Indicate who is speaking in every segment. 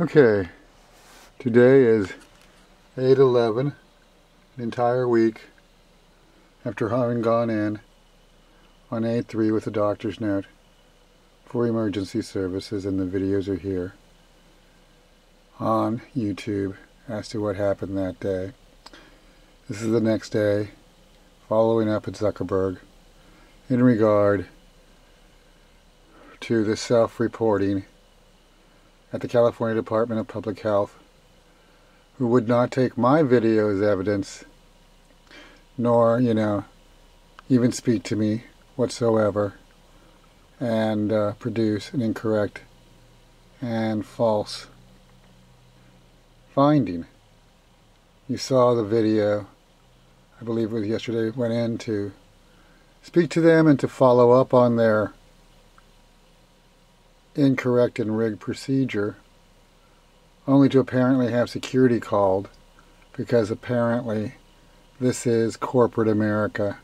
Speaker 1: Okay, today is 8/11, an entire week after having gone in on 8/3 with a doctor's note for emergency services, and the videos are here on YouTube as to what happened that day. This is the next day, following up at Zuckerberg in regard to the self-reporting at the California Department of Public Health, who would not take my video as evidence, nor, even speak to me whatsoever, and produce an incorrect and false finding. You saw the video, I believe it was yesterday, went in to speak to them and to follow up on their incorrect and rigged procedure, only to apparently have security called, because apparently this is corporate America,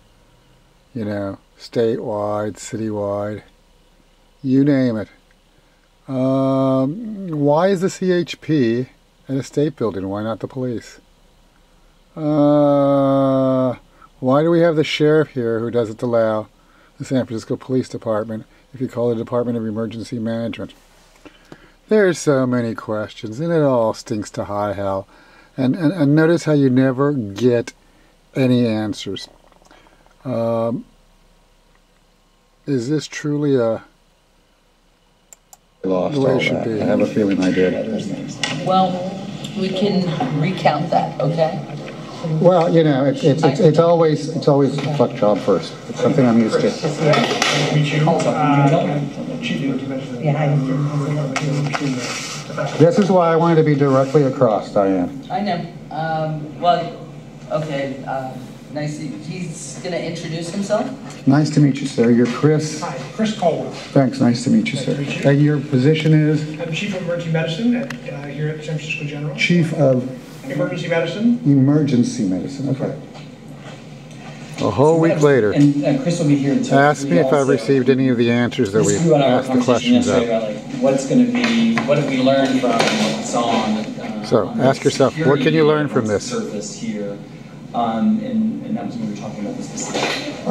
Speaker 1: statewide, citywide, you name it. Why is the CHP at a state building? Why not the police? Why do we have the sheriff here who doesn't allow the San Francisco Police Department, if you call it the Department of Emergency Management? There's so many questions, and it all stinks to high hell. And notice how you never get any answers. Is this truly the way it should be? I have a feeling I did.
Speaker 2: Well, we can recount that, okay?
Speaker 1: Well, it's always a fuck job first. It's something I'm used to. This is why I wanted to be directly across, Diane.
Speaker 2: I know. Well, okay. Nice. He's going to introduce himself.
Speaker 1: Nice to meet you, sir. You're Chris.
Speaker 3: Hi, Chris Colwell.
Speaker 1: Thanks. Nice to meet you, sir. And your position is?
Speaker 3: I'm Chief of Emergency Medicine here at San Francisco General.
Speaker 1: Chief of?
Speaker 3: Emergency Medicine.
Speaker 1: Emergency Medicine. Okay. A whole week later.
Speaker 4: And Chris will be here until.
Speaker 1: Ask me if I've received any of the answers that we asked the questions of.
Speaker 4: About, what's going to be? What have we learned from what we saw on?
Speaker 1: So ask yourself, what can you learn from this?
Speaker 4: Surface here, and that was when we were talking about this specific.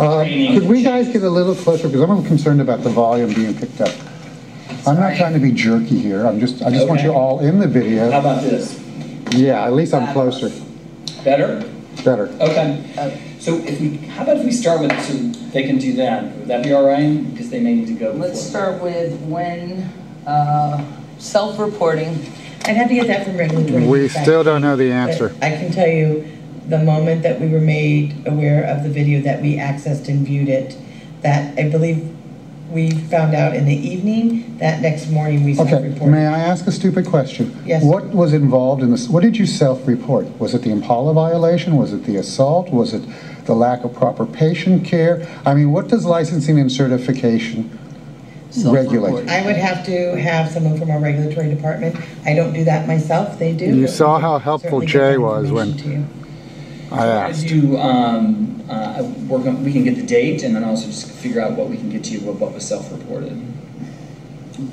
Speaker 1: Could we guys get a little closer, because I'm concerned about the volume being picked up. I'm not trying to be jerky here. I just want you all in the video.
Speaker 4: How about this?
Speaker 1: Yeah, at least I'm closer.
Speaker 4: Better?
Speaker 1: Better.
Speaker 4: Okay. So how about if we start with, so they can do that? Would that be all right? Because they may need to go before.
Speaker 2: Let's start with when self-reporting.
Speaker 5: I'd have to get that from regulatory.
Speaker 1: We still don't know the answer.
Speaker 5: But I can tell you, the moment that we were made aware of the video, that we accessed and viewed it, that I believe we found out in the evening, that next morning we self-reported.
Speaker 1: Okay, may I ask a stupid question?
Speaker 5: Yes.
Speaker 1: What was involved in this? What did you self-report? Was it the Impala violation? Was it the assault? Was it the lack of proper patient care? I mean, what does licensing and certification regulate?
Speaker 5: I would have to have someone from our regulatory department. I don't do that myself, they do.
Speaker 1: You saw how helpful Jay was when I asked.
Speaker 4: We can get the date and then also just figure out what we can get to you with what was self-reported.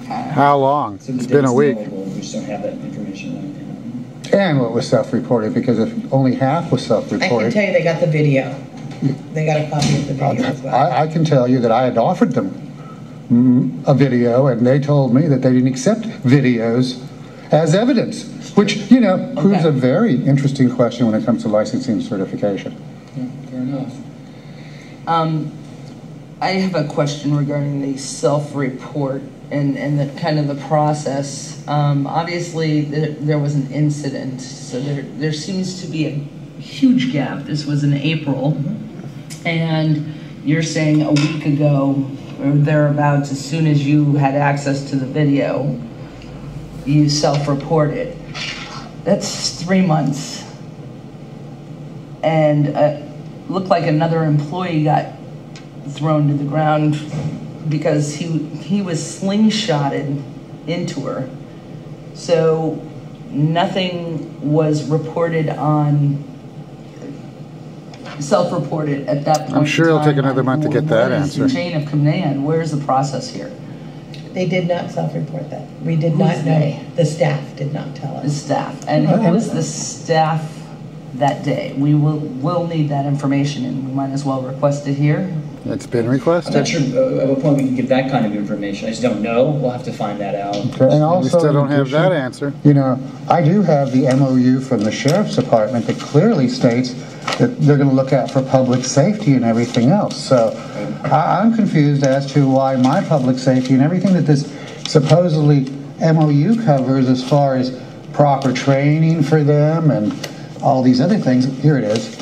Speaker 2: Okay.
Speaker 1: How long?
Speaker 4: So
Speaker 1: it's been a week.
Speaker 4: We just don't have that information right now.
Speaker 1: And what was self-reported, because if only half was self-reported.
Speaker 5: I can tell you they got the video. They got a copy of the video as well.
Speaker 1: I can tell you that I had offered them a video, and they told me that they didn't accept videos as evidence, which, proves a very interesting question when it comes to licensing and certification.
Speaker 4: Yeah, fair enough.
Speaker 2: I have a question regarding the self-report and the kind of the process. Obviously, there was an incident, so there seems to be a huge gap. This was in April, and you're saying a week ago or thereabouts, as soon as you had access to the video, you self-reported. That's 3 months. And looked like another employee got thrown to the ground because he was slingshotted into her. So nothing was reported on, self-reported at that point.
Speaker 1: I'm sure it'll take another month to get that answer.
Speaker 2: What is the chain of command? Where's the process here?
Speaker 5: They did not self-report that. We did
Speaker 2: Who's
Speaker 5: not know.
Speaker 2: they?
Speaker 5: The staff did not tell
Speaker 2: The
Speaker 5: us.
Speaker 2: staff. And who was the staff that day? We will need that information, and we might as well request it here.
Speaker 1: It's been
Speaker 4: I'm
Speaker 1: requested.
Speaker 4: not sure at what point we can get that kind of information. I just don't know. We'll have to find that out.
Speaker 1: And
Speaker 6: also,
Speaker 1: we still don't
Speaker 6: in
Speaker 1: have that
Speaker 6: addition,
Speaker 1: answer.
Speaker 6: You know, I do have the MOU from the Sheriff's Department that clearly states that they're going to look out for public safety and everything else. So I'm confused as to why my public safety and everything that this supposedly MOU covers as far as proper training for them and all these other things. Here it is.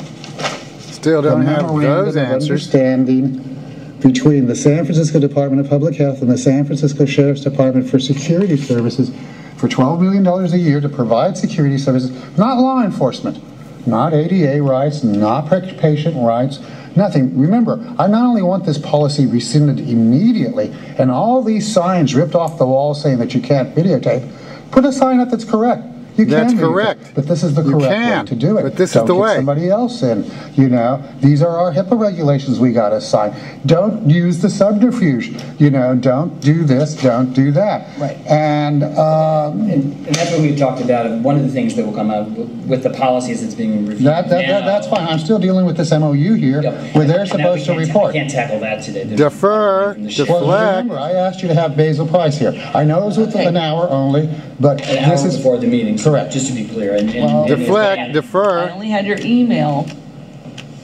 Speaker 1: Still don't
Speaker 6: The
Speaker 1: have
Speaker 6: memorandum
Speaker 1: those
Speaker 6: of
Speaker 1: answers.
Speaker 6: understanding between the San Francisco Department of Public Health and the San Francisco Sheriff's Department for security services for $12 million a year to provide security services, not law enforcement, not ADA rights, not patient rights, nothing. Remember, I not only want this policy rescinded immediately and all these signs ripped off the wall saying that you can't videotape, put a sign up that's correct. You
Speaker 1: That's
Speaker 6: can videotape,
Speaker 1: correct.
Speaker 6: but this is the
Speaker 1: You
Speaker 6: correct
Speaker 1: can,
Speaker 6: way to do it.
Speaker 1: but this is
Speaker 6: Don't
Speaker 1: the
Speaker 6: get
Speaker 1: way.
Speaker 6: somebody else in. You know, these are our HIPAA regulations we got to sign. Don't use the subterfuge. You know, don't do this, don't do that.
Speaker 2: Right.
Speaker 6: And
Speaker 4: And that's what we talked about. One of the things that will come out with the policies that's being reviewed
Speaker 6: that's fine. I'm still dealing with this MOU here,
Speaker 4: Yep.
Speaker 6: where they're
Speaker 4: And that
Speaker 6: supposed to
Speaker 4: we
Speaker 6: report.
Speaker 4: can't tackle that today. There's
Speaker 1: Defer,
Speaker 4: from the sheriff.
Speaker 6: Well,
Speaker 1: deflect.
Speaker 6: remember, I asked you to have Basil Price here. I know it was within an hour only, but
Speaker 4: An hour
Speaker 6: this is
Speaker 4: before the meeting. So
Speaker 6: correct.
Speaker 4: Just to be clear. And
Speaker 1: Deflect,
Speaker 2: I
Speaker 1: defer.
Speaker 2: only had your email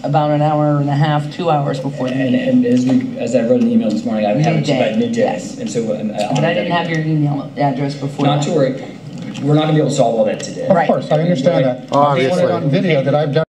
Speaker 2: about an hour and a half, 2 hours before the meeting.
Speaker 4: And as I wrote in the email this morning, I have it to you by
Speaker 2: Midday,
Speaker 4: midday.
Speaker 2: yes.
Speaker 4: And so,
Speaker 2: But I didn't have your email address before
Speaker 4: Not
Speaker 2: that.
Speaker 4: to worry. We're not going to be able to solve all that today.
Speaker 6: Of
Speaker 2: Right.
Speaker 6: course, I understand that. I just want it
Speaker 1: Obviously.
Speaker 6: on video that I've done